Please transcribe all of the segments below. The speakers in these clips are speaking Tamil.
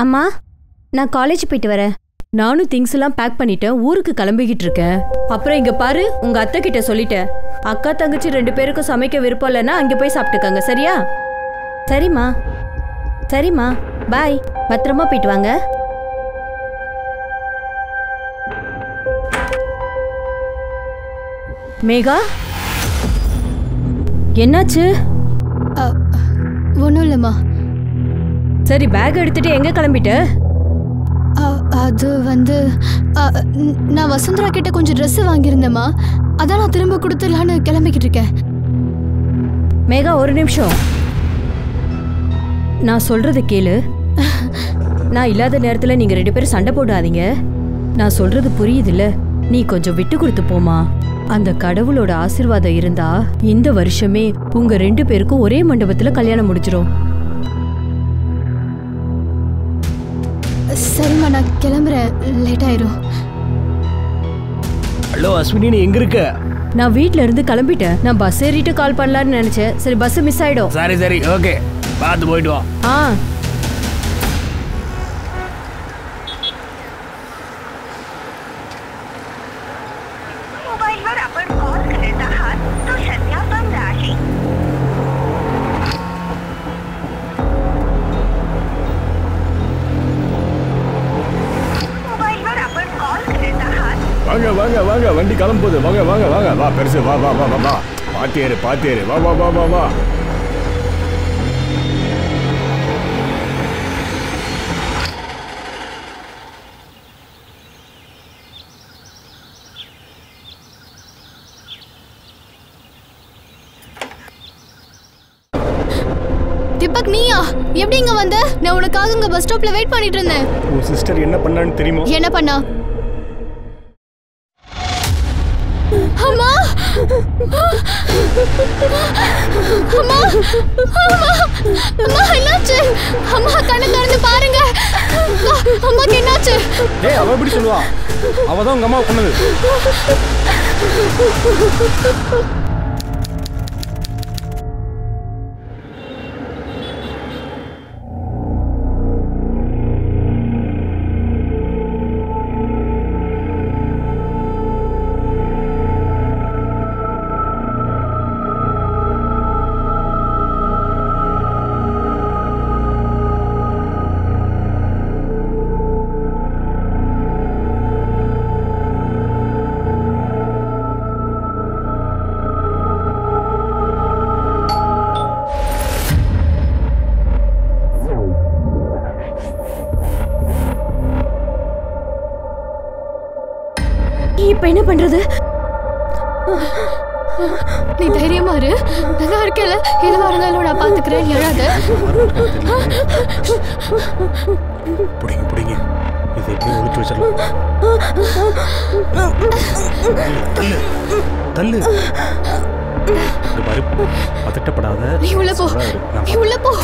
அம்மா, நான் காலேஜ் போயிட்டு வரேன். நானும் திங்ஸ் எல்லாம் பேக் பண்ணிட்டேன், ஊருக்கு கிளம்பிக்கிட்டு இருக்கேன். அப்புறம் இங்க பாரு, உங்க அத்தை கிட்ட சொல்லிட்டேன். அக்கா தங்கச்சி 2 பேருக்கும் சமைக்க விருப்பம் இல்லைன்னா அங்கே போய் சாப்பிட்டுக்கங்க, சரியா? சரிம்மா. சரிம்மா, பாய். பத்திரமா போயிட்டு வாங்க. மேகா, என்னாச்சு? ஒன்றும் இல்லைம்மா. சரி, பேக் எடுத்துட்டு எங்க கிளம்பிட்ட? அது வந்து நான் வசுந்தரா கிட்ட கொஞ்சம் ட்ரெஸ் வாங்கியிருந்தேம்மா. அதான் நான் திரும்ப கொடுத்துடலான்னு கிளம்பிக்கிட்டு இருக்கேன். மேகா, ஒரு நிமிஷம். நான் சொல்றது கேளு. நான் இல்லாத நேரத்துல நீங்க 2 பேரும் சண்டை போடாதீங்க. நான் சொல்றது புரியுதுல்ல? நீ கொஞ்சம் விட்டு கொடுத்து போமா. அந்த கடவுளோட ஆசீர்வாதம் இருந்தா இந்த வருஷமே உங்க 2 பேருக்கும் ஒரே மண்டபத்துல கல்யாணம் முடிச்சிரும். சரிம்மா, நான் கிளம்புறேன். லேட் ஆயிரும். ஹலோ அஸ்வினி, நீ எங்க இருக்க? நான் வீட்ல இருந்து கிளம்பிட்டேன். நான் பஸ் ஏறிட்டு கால் பண்ணலான்னு நினைச்சேன். சரி, பஸ் மிஸ் ஆயிடும். சரி சரி, ஓகே, பார்த்து போயிட்டு வா. मोबाईलवर आपण कॉल करत आहात तो सध्या बंद आहे. मोबाईलवर आपण कॉल करत आहात. வாங்க வாங்க வாங்க, வண்டி கிளம்புது. வாங்க வாங்க வாங்க, வா பெருசு, வா வா வா வா, பாத்தேரு பாத்தேரு, வா வா வா வா வா. தீபக், நீயா? எப்படி இங்க வந்த? நான் உனக்காக இங்க பஸ் ஸ்டாப்ல வெயிட் பண்ணிட்டு இருந்தேன். உன் சிஸ்டர் என்ன பண்ணான்னு தெரியுமா? என்ன பண்ணா? அம்மா! அம்மா! அம்மா, என்னாச்சு? அம்மா, கண்ணை திறந்து பாருங்க. அம்மாக்கு என்னாச்சு? ஏய், அவ எப்படி சொல்லுவா? அவதான் உங்க அம்மா கொன்னது. இப்ப என்ன பண்றது? நீ தைரியமா இரு. நல்லா இருக்கல. எதுவா இருந்தாலும் நான் பாத்துக்கிறேன். நீ அழாத. புடிங்க புடிங்க, இதை எப்படி ஒழிச்சு வச்சிடலாம். தள்ளு தள்ளு. இங்க பாரு, பதட்டப்படாத. நீ உள்ள போ. நீ உள்ள போ.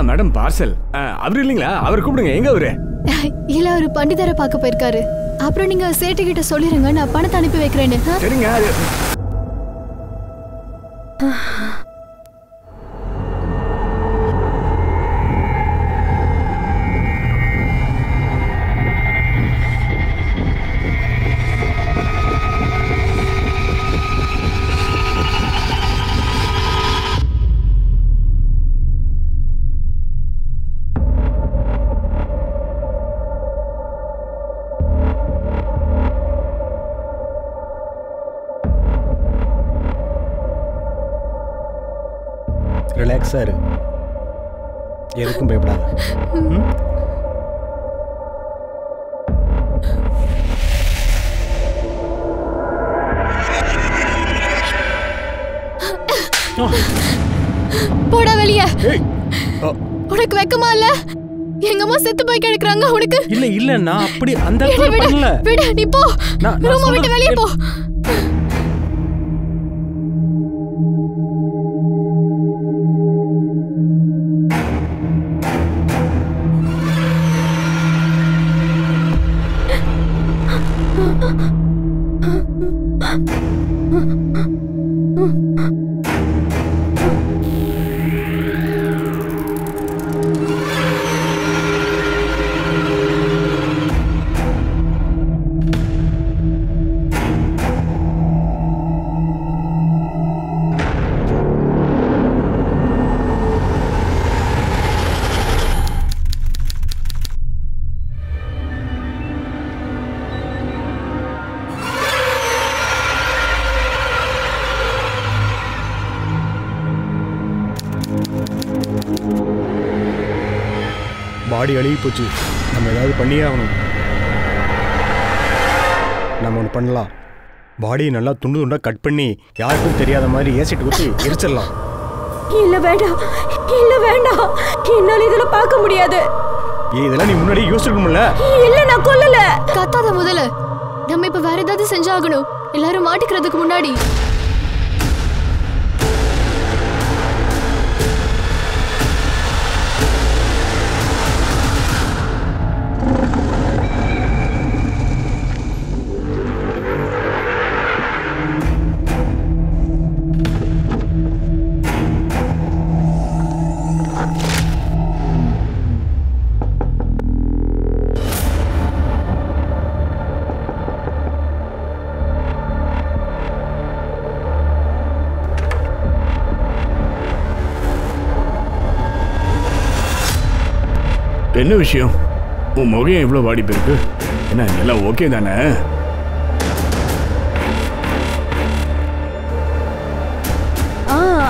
Madam, parcel. அவர் இல்லைங்களா? அவர் கூப்பிடுங்க. எங்க அவரு? இல்ல, ஒரு பண்டிதரை பார்க்க போயிருக்காரு. அப்புறம் நீங்க சேட்டு கிட்ட சொல்லிருங்க, நான் பணத்தை அனுப்பி வைக்கிறேன்னு. சரிங்க. ரிலாக்ஸா இரு, எதுக்கும் பயப்படாத. போடா வெளியே. உனக்கு வெக்கமா இல்ல? எங்க அம்மா செத்து போய் கிடக்குறாங்க. உனக்கு இல்ல இல்ல, நான் அப்படி அந்த பண்ணல. விடு, நீ போ. ரூம் விட்டு வெளியே போ. பாடி அழுகி போச்சு. நம்ம ஏதாவது பண்ணியே ஆகணும். நம்ம ஒன்று பண்ணலாம். பாடியை நல்லா துண்டு துண்டாக கட் பண்ணி யாருக்கும் தெரியாத மாதிரி ஏசிட்டு ஊற்றி எரிச்சிடலாம். இல்ல வேண்டாம், இல்ல வேண்டாம், என்னால இதெல்லாம் பார்க்க முடியாது. இதெல்லாம் நீ முன்னாடி யோசிச்சிருக்கணும்ல. இல்ல, நான் கொல்லல. கத்தாத முதல்ல. நம்ம இப்ப வேற ஏதாவது செஞ்சாகணும், எல்லாரும் மாட்டிக்கிறதுக்கு முன்னாடி. என்ன விஷயம்? உன் முகம் எவ்வளோ வாடி போயிருக்கு? என்ன எல்லாம் ஓகே தானே?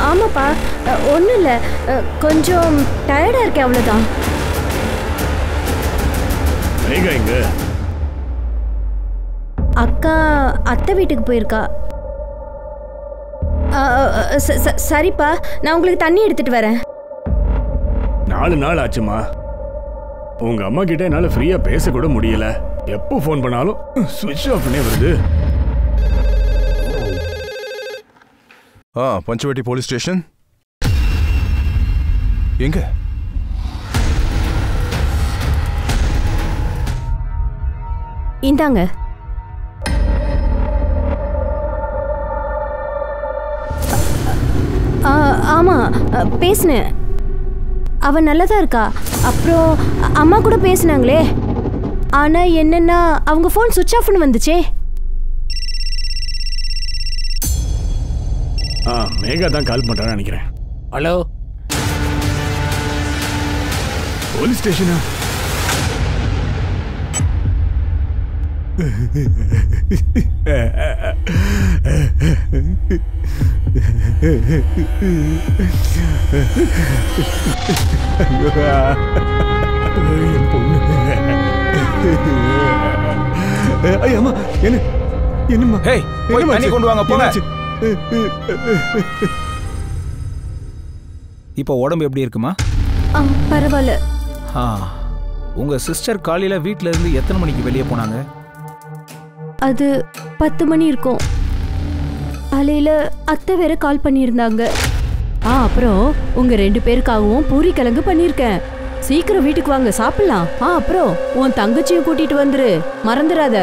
ஆமாப்பா, ஒன்றும் இல்லை, கொஞ்சம் டயர்டாக இருக்கேன், அவ்வளோதான். மேகா எங்க? அக்கா அத்தை வீட்டுக்கு போயிருக்கா. சரிப்பா, நான் உங்களுக்கு தண்ணி எடுத்துட்டு வரேன். 4 நாள் ஆச்சுமா. உங்க அம்மா கிட்ட என்னால ஃப்ரீயா பேசக்கூட முடியல. எப்போ ஃபோன் பண்ணாலும் சுவிட்ச் ஆஃப் பண்ணே வருது. பஞ்சவட்டி போலீஸ் ஸ்டேஷன் எங்க? இந்தாங்க. ஆமா, பேசுனேன். அவ நல்லதா இருக்கா. அப்புறம் அம்மா கூட பேசினாங்களே. ஆனா என்னன்னா அவங்க ஃபோன் சுவிட்ச் ஆஃப்னு வந்துச்சே. மேகா தான் கால் பண்றான்னு நினைக்கிறேன். Hello, police ஸ்டேஷனா? ஐயம்மா, என்னம்மா? ஹேய், போய் தண்ணி கொண்டு வாங்க, போங்க. இப்போ உடம்பு எப்படி இருக்குமா? பரவாயில்ல. உங்க சிஸ்டர் காலையில வீட்ல இருந்து எத்தனை மணிக்கு வெளியே போனாங்க? அது 10 மணி இருக்கும். காலையில அத்தை வேற கால் பண்ணியிருந்தாங்க. அப்புறம் உங்க 2 பேருக்காகவும் பூரி கிழங்கு பண்ணியிருக்கேன். சீக்கிரம் வீட்டுக்கு வாங்க, சாப்பிடலாம். அப்புறம் உன் தங்கச்சியும் கூட்டிட்டு வந்துரு, மறந்துடாத.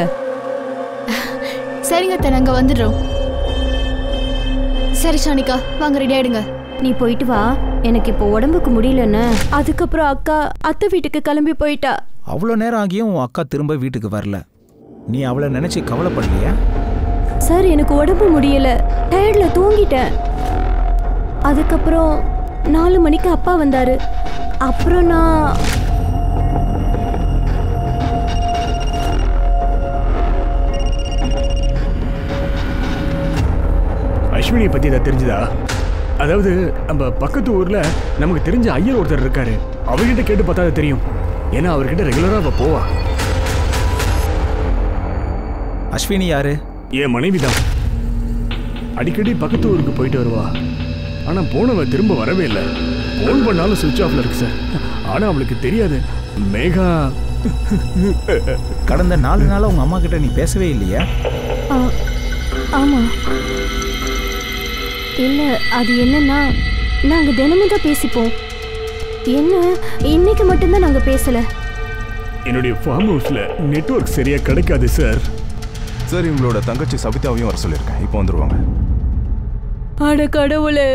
சரிங்க அத்தை, நாங்க வந்துடுறோம். சரி ஷானிகா, வாங்க, ரெடி ஆயிடுங்க. நீ போயிட்டு வா, எனக்கு இப்போ உடம்புக்கு முடியலன்னு. அதுக்கப்புறம் அக்கா அத்தை வீட்டுக்கு கிளம்பி போயிட்டா. அவ்வளோ நேரம் ஆகியும் உன் அக்கா திரும்ப வீட்டுக்கு வரல. நீ அவளை நினைச்சு கவலைப்படலையா? சார், எனக்கு உடம்பு முடியல, டயர்ட்ல தூங்கிட்டேன். அதுக்கப்புறம் 4 மணிக்கு அப்பா வந்தாரு. அப்புறம் நான் அஸ்வினியை பத்தி ஏதாவது தெரிஞ்சுதா? அதாவது நம்ம பக்கத்து ஊர்ல நமக்கு தெரிஞ்ச ஐயர் ஒருத்தர் இருக்காரு. அவர்கிட்ட கேட்டு பார்த்தா தெரியும். ஏன்னா அவர்கிட்ட ரெகுலரா அவ போவா. அஸ்வினி யாரு? என் மனைவி தான். அடிக்கடி பக்கத்து ஊருக்கு போயிட்டு வருவா. ஆனா போனவ திரும்ப வரவே இல்லை. போன் பண்ணாலும் சுவிட்ச் ஆஃப்ல இருக்கு சார். ஆனா அவளுக்கு தெரியாது. மேகா கடந்த 4 நாளா உங்க அம்மா கிட்ட நீ பேசவே இல்லையா? ஆமா. இல்ல, அது என்னன்னா நாங்க தினமும் தான் பேசிப்போம். என்ன இன்னைக்கு மட்டும்தான் நாங்க பேசல. என்னுடைய ஃபார்ம் ஹவுஸ்ல நெட்வொர்க் சரியா கிடைக்காது சார். சார் இவங்களோட தங்கச்சி சவிதாவையும் வர சொல்லியிருக்கேன். இப்போ வந்துருவாங்க. அட கடவுளே,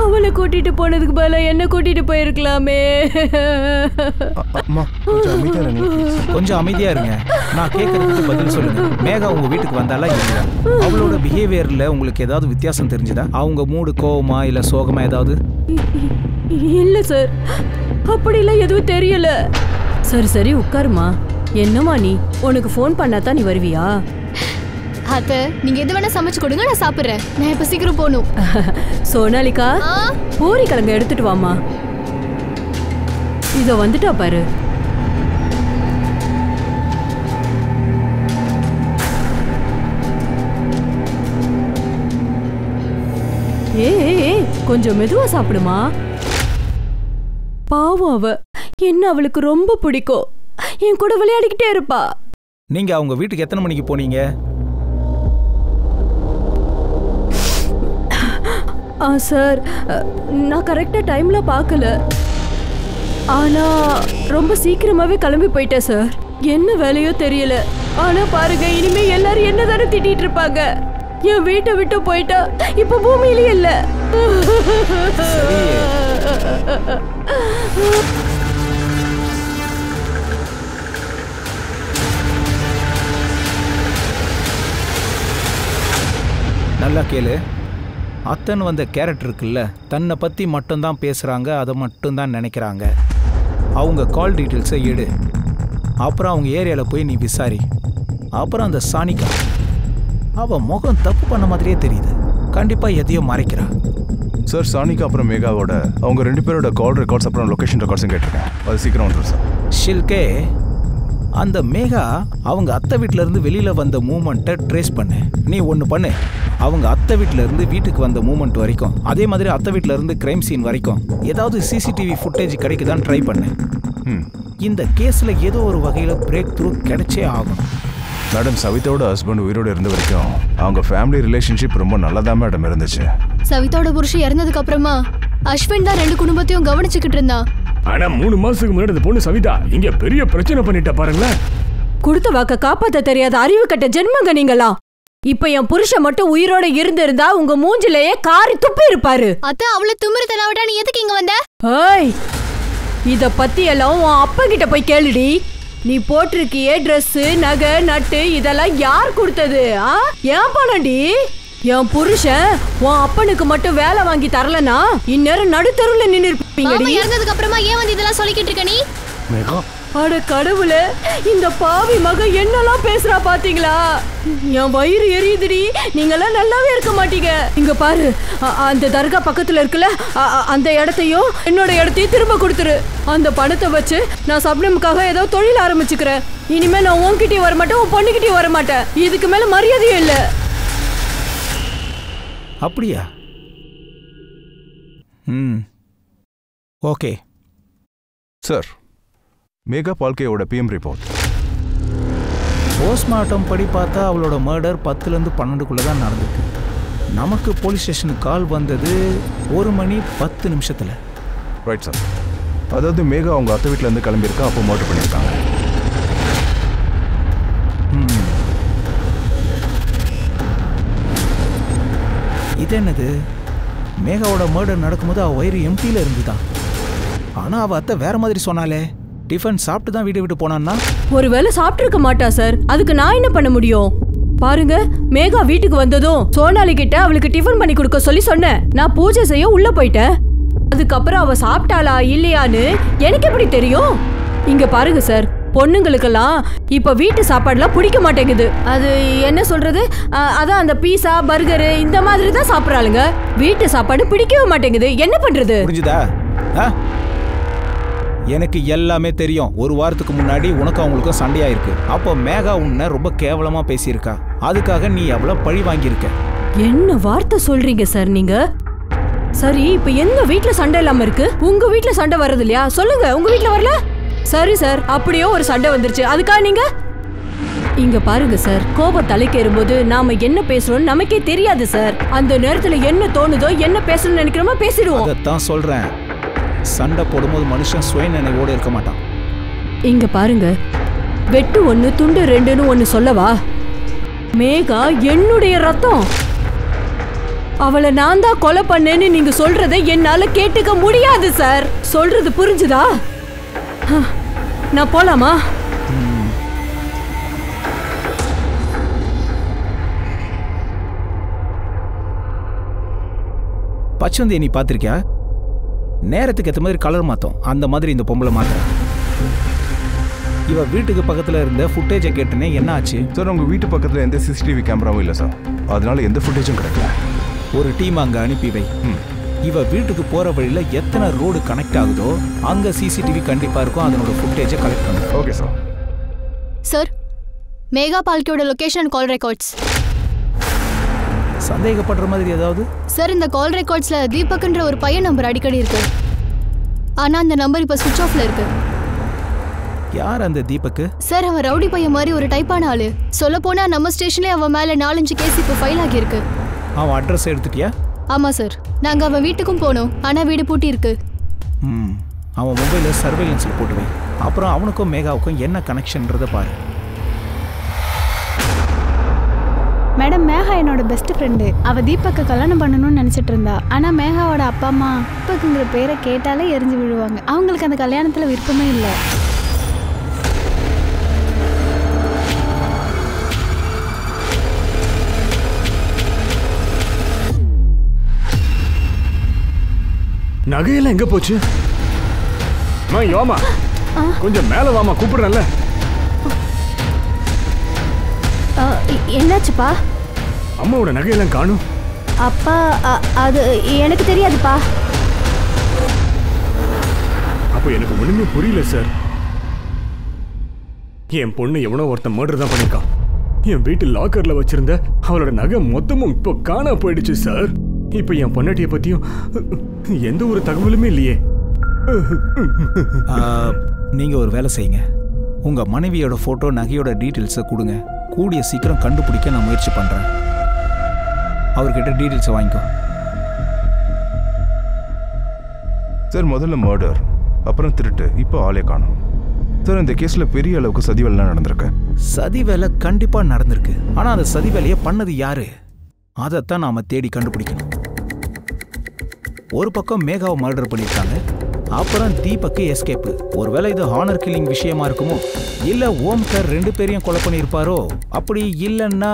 அவளை கூட்டிட்டு போனதுக்கு பதிலா என்ன கூட்டிட்டு போயிருக்கலாமே. கொஞ்சம் அமைதியா இருங்க. நான் கேட்கறதுக்கு பதில் சொல்லுங்க. மேகா உங்க வீட்டுக்கு வந்தாலா இல்லையா? அவளோட பிஹேவியர்ல உங்களுக்கு ஏதாவது வித்தியாசம் தெரிஞ்சுதா? அவங்க மூடு கோவமா இல்ல சோகமா ஏதாவது? இல்ல சார், அப்படிலாம் எதுவும் தெரியல. சரி சரி உட்காருமா. என்னம்மா நீ, உனக்கு ஃபோன் பண்ணாதான் நீ வருவியா? அத்தை, நீங்க எது வேணா சமைச்சு கொடுங்க, நான் சாப்பிடுறேன். நான் இப்ப சீக்கிரம் போகணும். சோனாலிகா, பூரி கிழங்கு எடுத்துட்டு வாமா. இதோ வந்துட்டா பாரு. ஏ கொஞ்சம் மெதுவா சாப்பிடுமா. பாவம் அவ, என்ன அவளுக்கு ரொம்ப பிடிக்கும். என் கூட விளையாடிக்கிட்டே இருப்பா. நீங்க அவங்க வீட்டுக்கு எத்தனை மணிக்கு போனீங்க? சார், நான் கரெக்டா டைம்ல பார்க்கல. ஆனா ரொம்ப சீக்கிரமாவே கிளம்பி போயிட்டேன் சார். என்ன வேலையோ தெரியல. ஆனா பாருங்க, இனிமே எல்லாரும் என்னதானே திட்டிட்டு இருப்பாங்க. என் வீட்டை விட்டு போயிட்டா இப்ப பூமியிலே இல்ல. நல்லா கேளு. அத்தன் வந்த கேரக்டர் இருக்குல்ல, தன்னை பற்றி மட்டும்தான் பேசுகிறாங்க, அதை மட்டும்தான் நினைக்கிறாங்க. அவங்க கால் டீட்டெயில்ஸை எடு. அப்புறம் அவங்க ஏரியாவில் போய் நீ விசாரி. அப்புறம் அந்த சானிகா, அவள் முகம் தப்பு பண்ண மாதிரியே தெரியுது. கண்டிப்பாக எதையும் மறைக்கிறா. சார் சானிகா அப்புறம் மேகாவோட அவங்க 2 பேரோட கால் ரெக்கார்ட்ஸ் அப்புறம் லொக்கேஷன் ரெக்கார்ட்ஸும் கேட்டிருக்கேன். அது சீக்கிரம் வந்துடும் சார். ஷில்கே, அந்த மேகா அவங்க அத்தை வீட்டிலேருந்து வெளியில் வந்த மூமெண்ட்டை ட்ரேஸ் பண்ணு. நீ ஒன்று பண்ணு, அவங்க அத்தை வீட்டிலேருந்து வீட்டுக்கு வந்த மூமெண்ட் வரைக்கும், அதே மாதிரி அத்தை வீட்டிலேருந்து கிரைம் சீன் வரைக்கும் ஏதாவது சிசிடிவி ஃபுட்டேஜ் கிடைக்குதான்னு ட்ரை பண்ணு. இந்த கேஸில் ஏதோ ஒரு வகையில் பிரேக் த்ரூ கிடைச்சே ஆகும். மேடம், சவிதாவோட ஹஸ்பண்ட் உயிரோடு இருந்த வரைக்கும் அவங்க ஃபேமிலி ரிலேஷன்ஷிப் ரொம்ப நல்லதான் மேடம் இருந்துச்சு. சவிதாவோட புருஷன் இறந்ததுக்கு அப்புறமா அஸ்வின் தான் 2 குடும்பத்தையும் கவனிச்சுக்கிட்டு இருந்தான். ஆனா 3 மாசத்துக்கு முன்னாடி அந்த பொண்ணு சவிதா இங்க பெரிய பிரச்சனை பண்ணிட்ட பாருங்களேன். கொடுத்த வாக்க காப்பாத்த தெரியாத அறிவு கட்ட ஜென்மங்க நீங்களா. இப்ப என் புருஷன் மட்டும் உயிரோட இருந்திருந்தா உங்க மூஞ்சிலேயே காரி துப்பி இருப்பாரு. அத்தை, அவள திமிருத்தன விட்டா நீ எதுக்கு இங்க வந்த? ஏய், இத பத்தி எல்லாம் உன் அப்பா கிட்ட போய் கேளுடி. நீ போட்டிருக்கியே ட்ரெஸ், நகை, நட்டு இதெல்லாம் யார் கொடுத்தது? ஏன் பணம்டி? என் புருஷன் உன் அப்பனுக்கு மட்டும் வேலை வாங்கி தரலனா இந்நேரம் நடுத்தருவுல நின்னு இருப்பீங்கடி. இறந்ததுக்கு அப்புறமா ஏன் வந்து இதெல்லாம் சொல்லிக்கிட்டு இருக்க நீ? அட கடவுளே, இந்த பாவி மக என்னெல்லாம் பேசுறா பாத்தீங்களா? என் வயிறு எரியுதுடி. நீங்கெல்லாம் நல்லாவே இருக்க மாட்டீங்க. இங்க பாரு, அந்த தர்கா பக்கத்துல இருக்குல்ல, அந்த இடத்தையும் என்னோட இடத்தையும் திரும்ப கொடுத்துரு. அந்த பணத்தை வச்சு நான் சப்னமுக்காக ஏதோ தொழில் ஆரம்பிச்சுக்கிறேன். இனிமே நான் உன்கிட்டயும் வரமாட்டேன், உன் பொண்ணுகிட்டயும் வரமாட்டேன். இதுக்கு மேல மரியாதையும் இல்லை. அப்படியா? Okay sir. மேகா பால்கேயோட பிஎம் ரிப்போர்ட். போஸ்ட்மார்ட்டம் படி பார்த்தா அவளோட மர்டர் 10லேருந்து 12க்குள்ளே தான் நடந்திருக்கு. நமக்கு போலீஸ் ஸ்டேஷனுக்கு கால் வந்தது 1 மணி 10 நிமிஷத்தில். Right sir. அதாவது மேகா அவங்க அத்தை வீட்டிலேருந்து கிளம்பியிருக்கா, அப்போ மர்டர் பண்ணியிருக்காங்க. இது என்னது? மேகாவோட மர்டர் நடக்கும்போது அவள் வயிறு எம்டியில் இருந்துதான். ஆனால் அவள் அத்தை வேற மாதிரி சொன்னாலே. டிஃபன் சாப்பிட்டு தான் வீட்டை விட்டு போனான்னா? ஒருவேளை சாப்பிட்டு இருக்க மாட்டா சார். அதுக்கு நான் என்ன பண்ண முடியும்? பாருங்க, மேகா வீட்டுக்கு வந்ததும் சோனாலி கிட்ட அவளுக்கு டிஃபன் பண்ணி கொடுக்க சொல்லி சொன்னேன். நான் பூஜை செய்ய உள்ள போயிட்டேன். அதுக்கப்புறம் அவ சாப்பிட்டாளா இல்லையான்னு எனக்கு எப்படி தெரியும்? இங்க பாருங்க சார், பொண்ணுங்களுக்கெல்லாம் இப்ப வீட்டு சாப்பாடுலாம் பிடிக்க மாட்டேங்குது. அது என்ன சொல்றது, அதான் அந்த பீஸா பர்கரு இந்த மாதிரி தான் சாப்பிட்றாளுங்க. வீட்டு சாப்பாடு பிடிக்கவே மாட்டேங்குது. என்ன பண்றது? புரிஞ்சுதா? எனக்கு எல்லாமே தெரியும். 1 வாரத்துக்கு முன்னாடி உனக்கு அவங்களுக்கும் சண்டையா இருக்கு. அப்போ மேகா உன்னை ரொம்ப கேவலமா பேசியிருக்கா. அதுக்காக நீ அவளை பழி வாங்கியிருக்க. என்ன வார்த்தை சொல்றீங்க சார் நீங்க? சரி, இப்ப எங்க வீட்டுல சண்டை இல்லாம இருக்கு? உங்க வீட்டுல சண்டை வர்றது இல்லையா? சொல்லுங்க, உங்க வீட்டுல வரல? சரி சார், அப்படியோ ஒரு சண்டை வந்துருச்சு, அதுக்காக நீங்க இங்க பாருங்க சார், கோபம் தலைக்கேறும்போது நாம என்ன பேசுறோம் நமக்கே தெரியாது சார். அந்த நேரத்துல என்ன தோணுதோ, என்ன பேசணும்னு நினைக்கிறோமோ பேசிடுவோம். அதைத்தான் சொல்றேன். சண்டை போடும்போது மனுஷன் சுய நினைவோடு இருக்க மாட்டான். இங்க பாருங்க, வெட்டு 1 துண்டு 2ன்னு ஒன்னு சொல்லவா? மேகா என்னுடைய ரத்தம். அவளை நான் தான் கொலை பண்ணேன்னு நீங்க சொல்றதை என்னால கேட்டுக்க முடியாது சார். சொல்றது புரிஞ்சுதா? நான் போலாமா? பச்சவந்தி நீ பாத்திருக்கியா? நேரத்துக்கு ஏற்ற மாதிரி கலர் மாத்தோம். அந்த மாதிரி இந்த பொம்பளை மாத்திரம். இவ வீட்டுக்கு பக்கத்துல இருந்த ஃபுட்டேஜை கேட்டனே என்ன ஆச்சு? சார் உங்க வீட்டு பக்கத்துல எந்த சிசிடிவி கேமராவும் இல்லை சார். அதனால எந்த ஃபுட்டேஜும் கிடைக்கல. ஒரு டீம் அங்க அனுப்பி வை. இவ வீட்டுக்கு போற வழியில எத்தனை ரோடு கனெக்ட் ஆகுதோ அங்க சிசிடிவி கண்டிப்பா இருக்கும். அதனோட ஃபுட்டேஜை கலெக்ட் பண்ணு. Okay sir. சார், மேகா பால்கியோட லொகேஷன் கால் ரெக்கார்ட்ஸ். சந்தேகப்படுற மாதிரி ஏதாவது? சார், இந்த கால் ரெக்கார்ட்ஸ்ல தீபக்ன்ற ஒரு பையன் நம்பர் அடிக்கடி இருக்கு. ஆனா அந்த நம்பர் இப்ப சுவிட்ச் ஆஃப்ல இருக்கு. யார் அந்த தீபக்? சார், அவன் ரவுடி பையன் மாதிரி ஒரு டைப்பான ஆளு. சொல்ல போனா நம்ம ஸ்டேஷன்ல அவன் மேல 4-5 கேஸ் இப்ப ஃபைல் ஆகியிருக்கு. அவன் அட்ரஸ் எடுத்துட்டியா? ஆமா சார், நாங்க அவன் வீட்டுக்கும் போனோம். ஆனா வீடு பூட்டி இருக்கு. அவன் மொபைல சர்வேலன்ஸ்ல போட்டு வை. அப்புறம் அவனுக்கும் மேகாவுக்கும் என்ன கனெக்ஷன்றத பாரு. மேடம், மேகா என்னோட பெஸ்ட் ஃப்ரெண்டு. அவள் தீபக்கை கல்யாணம் பண்ணணும்னு நினச்சிட்டு இருந்தா. ஆனால் மேகாவோட அப்பா அம்மா தீபக்குங்கிற பேரை கேட்டாலே எரிஞ்சு விழுவாங்க. அவங்களுக்கு அந்த கல்யாணத்தில் விருப்பமே இல்லை. நகையெல்லாம் எங்க போச்சு? யோமா, கொஞ்சம் மேல வாமா, கூப்பிடுறேன்ல. என்னாச்சுப்பா? அம்மாவோட நகையெல்லாம் காணும். அப்பா, அது எனக்கு தெரியாதுப்பா. அப்ப எனக்கு ஒண்ணுமே புரியல சார். என் பொண்ணு எவனோ ஒருத்தன் மர்டர் தான் பண்ணிருக்கான். என் வீட்டு லாக்கர்ல வச்சிருந்த அவளோட நகை மொத்தமும் இப்போ காணா போயிடுச்சு சார். இப்ப என் பொண்டாட்டிய பத்தியும் எந்த ஒரு தகவலுமே இல்லையே. நீங்க ஒரு வேலை செய்யுங்க. உங்க மனைவியோட போட்டோ, நகையோட டீட்டெயில்ஸை கொடுங்க. கூடிய சீக்கிரம் கண்டுபிடிக்க நான் முயற்சி பண்றேன். அவர்கிட்ட டீட்டெயில்ஸை வாங்கிக்கோ. சார், முதல்ல மர்டர், அப்புறம் திருட்டு, இப்போ ஆளே காணும். சார், இந்த கேஸ்ல பெரிய அளவுக்கு சதி வேலைலாம் நடந்திருக்கு. சதி வேலை கண்டிப்பா நடந்திருக்கு. ஆனா அந்த சதி வேலையை பண்ணது யாரு? அதைத்தான் நாம தேடி கண்டுபிடிக்கணும். ஒரு பக்கம் மேகாவை மர்டர் பண்ணியிருக்காங்க, அப்புறம் தீபக்கு எஸ்கேப்பு. ஒருவேளை இது ஹானர் கில்லிங் விஷயமா இருக்குமோ, இல்ல ஓம்கர் 2 பேரையும் கொலை பண்ணியிருப்பாரோ? அப்படி இல்லைன்னா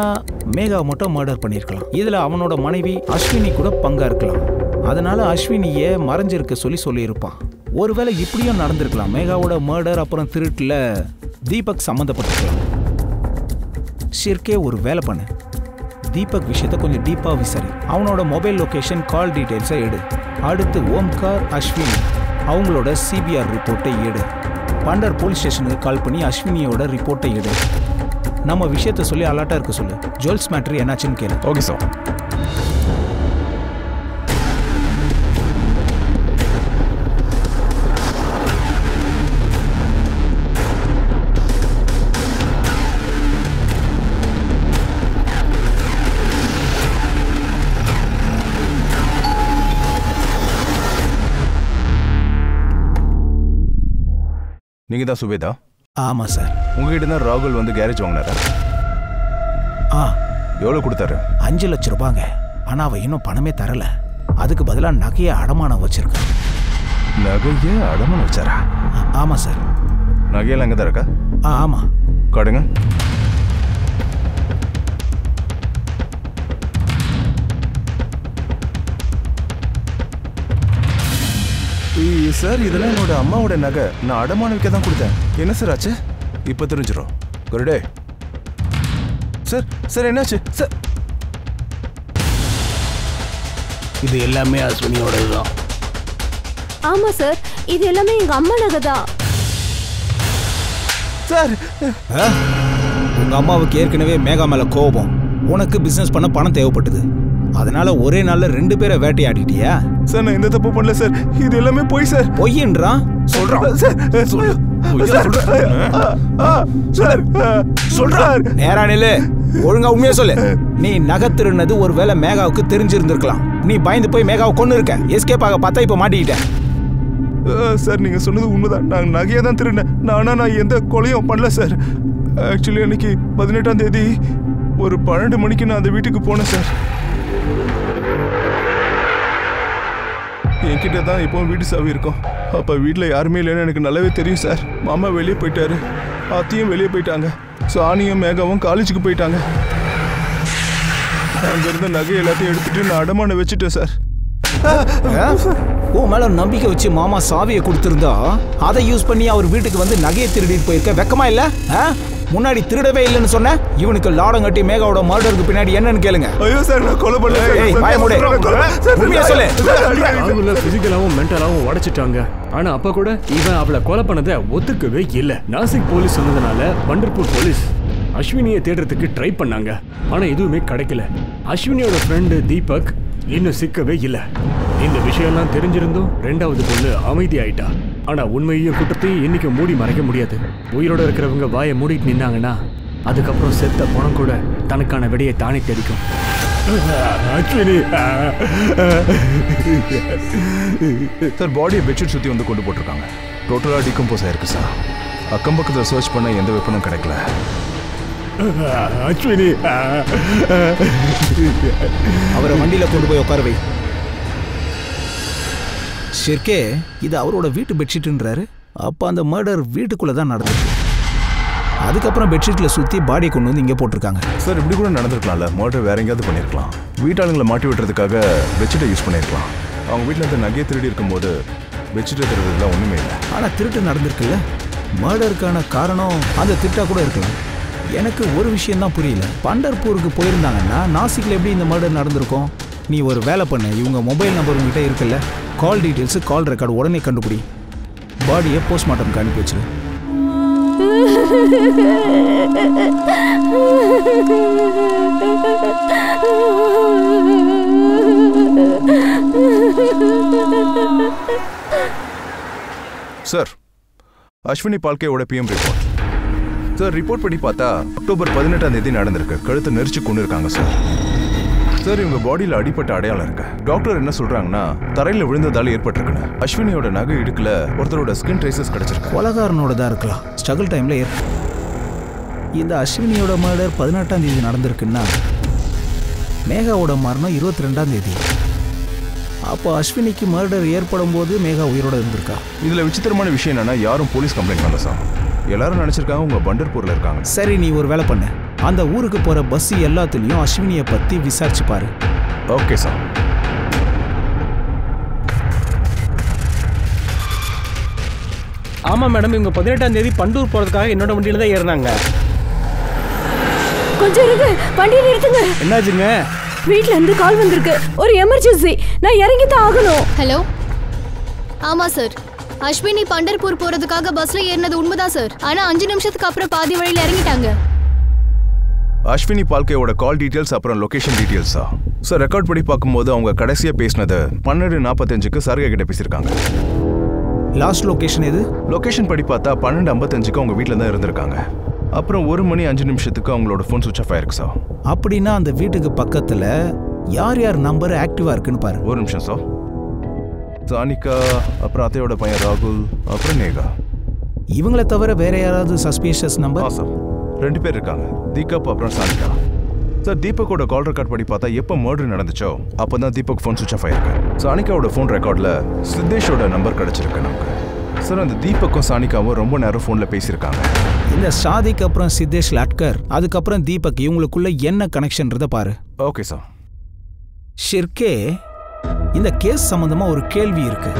மேகாவை மட்டும் மர்டர் பண்ணியிருக்கலாம். இதுல அவனோட மனைவி அஸ்வினி கூட பங்கா இருக்கலாம். அதனால அஸ்வினியை மறைஞ்சிருக்க சொல்லியிருப்பான். ஒருவேளை இப்படியும் நடந்திருக்கலாம். மேகாவோட மர்டர் அப்புறம் திருட்டுல தீபக் சம்மந்தப்பட்டிருக்கலாம். ஷிர்கே, ஒரு வேலை பண்ணு. தீபக் விஷயத்தை கொஞ்சம் டீப்பா விசாரி. அவனோட மொபைல் லொகேஷன், கால் டீடைல்ஸை எடு. அடுத்து ஓம்கார், அஸ்வினி அவங்களோட சிபிஆர் ரிப்போர்ட்டை எடு. பண்டர் போலீஸ் ஸ்டேஷனுக்கு கால் பண்ணி அஸ்வினியோட ரிப்போர்ட்டை எடு. நம்ம விஷயத்தை சொல்லி அலர்ட்டா இருக்க சொல்லு. ஜுவல்ஸ் மேட்ரு என்னாச்சுன்னு கேளு. Okay sir. நீங்க தான் சுபேதா? ஆமா சார். உங்ககிட்ட தான் ராகுல் வந்து கேரேஜ் வாங்கினாரா? எவ்வளவு கொடுத்தாரு? 5 லட்சம் ரூபாங்க. ஆனா அவ இன்னும் பணமே தரல. அதுக்கு பதிலா நகையை அடமானம் வச்சிருக்கான். நகையை அடமானம் வச்சாரா? ஆமா சார். நகையெல்லாம் அங்கே தான் இருக்கா? ஆமா. காடுங்க. சார், இதெல்லாம் என்னோட அம்மாவோட நகை. நான் அடமானம் வைக்க தான் கொடுத்தேன். என்ன சார் ஆச்சு? இப்போ தெரிஞ்சிடும். குருடே. சார், சார் என்னாச்சு சார்? இது எல்லாமே அஸ்வினியோடது தான். ஆமா சார், இது எல்லாமே எங்க அம்மா நகை தான். சார், உங்க அம்மாவுக்கு ஏற்கனவே மேகா மேல கோபம். உனக்கு பிசினஸ் பண்ண பணம் தேவைப்பட்டது. அதனால ஒரே நாள்ல 2 பேரை வேட்டையாடிட்டியா? சார், நான் எந்த தப்பு பண்ணல சார். இது எல்லாமே பொய் சார். பொய்ன்றான். சொல்றான் சார். நேரா நில்லு. ஒழுங்கா உண்மையா சொல்லு. நீ நகை திருடினது ஒருவேளை மேகாவுக்கு தெரிஞ்சிருந்திருக்கலாம். நீ பயந்து போய் மேகாவை கொன்னு இருக்க. எஸ்கேப் ஆக பார்த்தா இப்ப மாட்டிக்கிட்டேன். சார், நீங்க சொன்னது உண்மைதான். நான் நகையை தான் திருடினேன். நான் எந்த கொலையும் பண்ணல சார். ஆக்சுவலி அன்னைக்கு 18ஆம் தேதி ஒரு 12 மணிக்கு நான் அந்த வீட்டுக்கு போனேன் சார். என்கிட்ட தான் இப்போவும் வீட்டு சாவி இருக்கும். அப்போ வீட்டில் யாருமே இல்லைன்னு எனக்கு நல்லாவே தெரியும் சார். மாமா வெளியே போயிட்டாரு, அத்தையும் வெளியே போயிட்டாங்க, சானியும் மேகாவும் காலேஜுக்கு போயிட்டாங்க. அங்கிருந்த நகை எல்லாத்தையும் எடுத்துட்டு நான் அடமான வச்சுட்டேன் சார். உன் மேல நம்பிக்கை வச்சு மாமா சாவியை கொடுத்துருந்தா அதை யூஸ் பண்ணி அவர் வீட்டுக்கு வந்து நகையை திருடிட்டு போயிருக்க வெக்கமா இல்ல? முன்னாடி திருடவே இல்லைன்னு சொன்ன. இவனுக்கு லாடம் கட்டி மேகாவோட மர்டருக்கு பின்னாடி என்னன்னு கேளுங்க. ஐயோ சார், நான் கொலை பண்ணல. பிசிக்கலாவும் மென்டலாவும் உடைச்சிட்டாங்க. ஆனா அப்ப கூட இவன் அவளை கொலை பண்ணதை ஒத்துக்கவே இல்லை. நாசிக் போலீஸ் சொன்னதுனால பண்டர்பூர் போலீஸ் அஸ்வினியை தேடுறதுக்கு ட்ரை பண்ணாங்க. ஆனா எதுவுமே கிடைக்கல. அஸ்வினியோட ஃப்ரெண்டு தீபக் இன்னும் சிக்கவே இல்லை. இந்த விஷயம்லாம் தெரிஞ்சிருந்தும் 2வது பொண்ணு அமைதி ஆயிட்டா. ஆனா உண்மையையும் குற்றத்தையும் இன்னைக்கு மூடி மறைக்க முடியாது. உயிரோட இருக்கிறவங்க வாயை மூடிட்டு நின்னாங்கன்னா அதுக்கப்புறம் செத்த பணம் கூட தனக்கான விடையை தானே தெரிக்கும். சார், பாடியை பெட்ஷீட் சுற்றி வந்து கொண்டு போட்டிருக்காங்க. டோட்டலாக டிகம்போஸ் ஆயிருக்கு சார். அக்கம் பக்கத்தில் சர்ச் பண்ண எந்த வெப்பனும் கிடைக்கல. அவரை வண்டியில கொண்டு போய் உட்கார வை. ஷிர்கே, இது அவரோட வீட்டு பெட்ஷீட்ன்றாரு. அப்போ அந்த மர்டர் வீட்டுக்குள்ளே தான் நடந்துச்சு. அதுக்கப்புறம் பெட்ஷீட்டில் சுற்றி பாடியை கொண்டு வந்து இங்கே போட்டிருக்காங்க. சார், இப்படி கூட நடந்திருக்கலாம்ல. மர்டர் வேற எங்கேயாவது பண்ணியிருக்கலாம். வீட்டாளுங்களை மாட்டி விட்டுறதுக்காக பெட்ஷீட்டை யூஸ் பண்ணியிருக்கலாம். அவங்க வீட்டில் இருந்த நகையை திருடி இருக்கும்போது பெட்ஷீட்டை திருடுறதுலாம் ஒன்றுமே இல்லை. ஆனால் திருட்டு நடந்திருக்குல்ல. மர்டருக்கான காரணம் அந்த திருட்டா கூட இருக்கலாம். எனக்கு ஒரு விஷயம் தான் புரியல. பண்டர்பூருக்கு போயிருந்தாங்கன்னா நாசிக்கில் எப்படி இந்த மர்டர் நடந்திருக்கும்? நீ ஒரு வேலை பண்ண, இவங்க மொபைல் நம்பர் உங்ககிட்ட இருக்குல்ல, கால் டீட்டெயில்ஸு கால் ரெக்கார்டு உடனே கண்டுபிடி. பாடியை போஸ்ட்மார்ட்டம்க்கு அனுப்பி வச்சிரு. சார், அஸ்வினி பால்கேவோட பிஎம் ரிப்போர்ட். சார், ரிப்போர்ட் படி பார்த்தா அக்டோபர் 18ஆம் தேதி நடந்திருக்கு. கழுத்தை நெரிச்சு கொண்டு இருக்காங்க சார். சார், இவங்க பாடியில் அடிப்பட்ட அடையாளம் இருக்கு. டாக்டர் என்ன சொல்றாங்கன்னா தரையில் விழுந்ததால ஏற்பட்டிருக்குன்னு. அஸ்வினியோட நகை இடுக்குல ஒருத்தரோட ஸ்கின் ட்ரேசஸ் கிடைச்சிருக்கு. கொலகாரனோட தான் இருக்கலாம். ஸ்ட்ரகிள் டைம்ல இந்த அஸ்வினியோட மர்டர் 18ஆம் தேதி நடந்திருக்குன்னா மேகாவோட மரணம் 22ஆம் தேதி. அப்போ அஸ்வினிக்கு மர்டர் ஏற்படும் போது மேகா உயிரோட இருந்திருக்கா. இதுல விசித்திரமான விஷயம் என்னன்னா யாரும் போலீஸ் கம்ப்ளைண்ட் பண்ணல சார். எல்லாரும் நினைச்சிருக்காங்க உங்க பண்டர்பூர்ல இருக்காங்க. சரி, நீ ஒரு வேலை பண்ண. அந்த ஊருக்கு போற பஸ் எல்லாத்துலயும் அஸ்வினியை பத்தி விசாரிச்சு பாரு. Okay sir. ஆமா மேடம், இவங்க 18ஆம் தேதி பண்டூர் போறதுக்காக என்னோட வண்டியில தான் ஏறினாங்க. கொஞ்சம் இருங்க, வண்டியை நிறுத்துங்க. என்னாச்சுங்க? வீட்ல இருந்து கால் வந்திருக்கு. ஒரு எமர்ஜென்சி, நான் இறங்கி தான் ஆகணும். ஹலோ. ஆமா சார், அஸ்வினி பண்டர்பூர் போறதுக்காக பஸ்ல ஏறினது உண்மைதான் சார். ஆனா 5 நிமிஷத்துக்கு அப்புறம் பாதி வழியில இறங்கிட்டாங்க. அஸ்வினி பால்கேவோட கால் டீடைல்ஸ் அப்புறம் லொகேஷன் டீடைல்ஸா சார் ரெக்கார்ட் படி பார்க்கும்போது அவங்க கடைசியா பேசினது 12:45க்கு சர்கே கிட்ட பேசியிருக்காங்க. லாஸ்ட் லொகேஷன் எது? லொகேஷன் படி பார்த்தா 12:55க்கு அவங்க வீட்டில் தான் இருந்திருக்காங்க. அப்புறம் 1 மணி 5 நிமிஷத்துக்கு அவங்களோட ஃபோன் சுவிட்ச் ஆஃப் ஆயிருக்கு சார். அப்படின்னா அந்த வீட்டுக்கு பக்கத்துல யார் யார் நம்பர் ஆக்டிவா இருக்குன்னு பாரு. ஒரு நிமிஷம் சார். சானிகா, அப்புறம் அத்தையோட பையன் ராகுல், அப்புறம் நேகா. இவங்களை தவிர வேற யாராவது சஸ்பீஷியஸ் நம்பர்? சார் 2 பேர் இருக்காங்க, தீபக் அப்புறம் சானிகா. சார், தீபக்கோட கால் ரெக்கார்ட் படி பார்த்தா எப்போ மர்டர் நடந்துச்சோ அப்போ தான் தீபக் ஃபோன் சுவிட்ச் ஆஃப் ஆயிருக்கு. சானிகாவோட ஃபோன் ரெக்கார்டில் சித்தேஷோட நம்பர் கிடச்சிருக்கு நமக்கு. சார், அந்த தீபக்கும் சானிகாவும் ரொம்ப நேரம் ஃபோனில் பேசியிருக்காங்க. இந்த சாதிக்கு அப்புறம் சித்தேஷ் லாட்கர், அதுக்கப்புறம் தீபக், இவங்களுக்குள்ள என்ன கனெக்ஷன்றதை பாரு. Okay sir. ஷிர்கே, இந்த கேஸ் சம்பந்தமா ஒரு கேள்வி இருக்கு.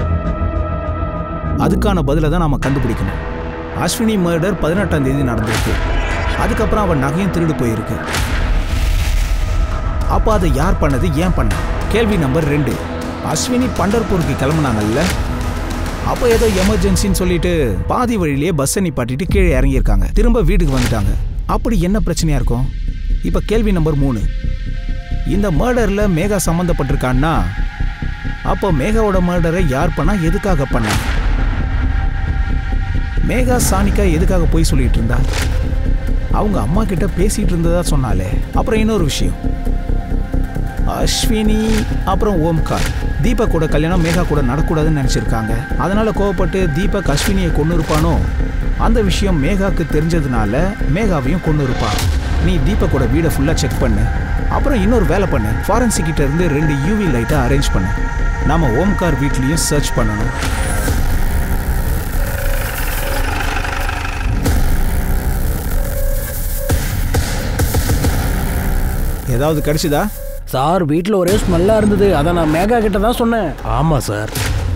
அதுக்கான பதிலை தான் நாம கண்டுபிடிக்கணும். அஸ்வினி மர்டர் 18ஆம் தேதி நடந்திருக்கு. அதுக்கப்புறம் அவன் நகையும் திருடு போயிருக்கு. அப்போ அதை யார் பண்ணது, ஏன் பண்ண? கேள்வி நம்பர் 2. அஸ்வினி பண்டர்பூருக்கு கிளம்புனாங்கல்ல, அப்போ ஏதோ எமர்ஜென்சின்னு சொல்லிட்டு பாதி வழியிலேயே பஸ்ஸை நிப்பாட்டிட்டு கீழே இறங்கியிருக்காங்க. திரும்ப வீட்டுக்கு வந்துட்டாங்க. அப்படி என்ன பிரச்சனையா இருக்கும்? இப்போ கேள்வி நம்பர் 3. இந்த மர்டர்ல மேகா சம்மந்தப்பட்டிருக்கான்னா அப்போ மேகாவோட மர்டரை யார் பண்ணா, எதுக்காக பண்ணா? மேகா சானிகா எதுக்காக போய் சொல்லிட்டு இருந்தா? அவங்க அம்மா கிட்ட பேசிட்டு இருந்ததா சொன்னாலே. அப்புறம் இன்னொரு விஷயம், அஸ்வினி அப்புறம் ஓம்கார் தீபக்கோட கல்யாணம் மேகா கூட நடக்கூடாதுன்னு நினைச்சிருக்காங்க. அதனால கோவப்பட்டு தீபக் அஸ்வினியை கொண்டு இருப்பானோ? அந்த விஷயம் மேகாக்கு தெரிஞ்சதுனால மேகாவையும் கொண்டு இருப்பான். நீ தீபக்கோட வீடை ஃபுல்லாக செக் பண்ணு. அப்புறம் இன்னொரு வேலை பண்ணு, ஃபாரன்சிக் கிட்ட இருந்து 2 யூவி லைட்டை அரேஞ்ச் பண்ணு. நாம ஓம்கார் வீட்லேயும் சர்ச் பண்ணணும். ஏதாவது கிடைச்சதா சார்? வீட்டில் ஒரே ஸ்மெல்லாக இருந்தது, அதை நான் மேகா கிட்ட தான் சொன்னேன். ஆமாம் சார்,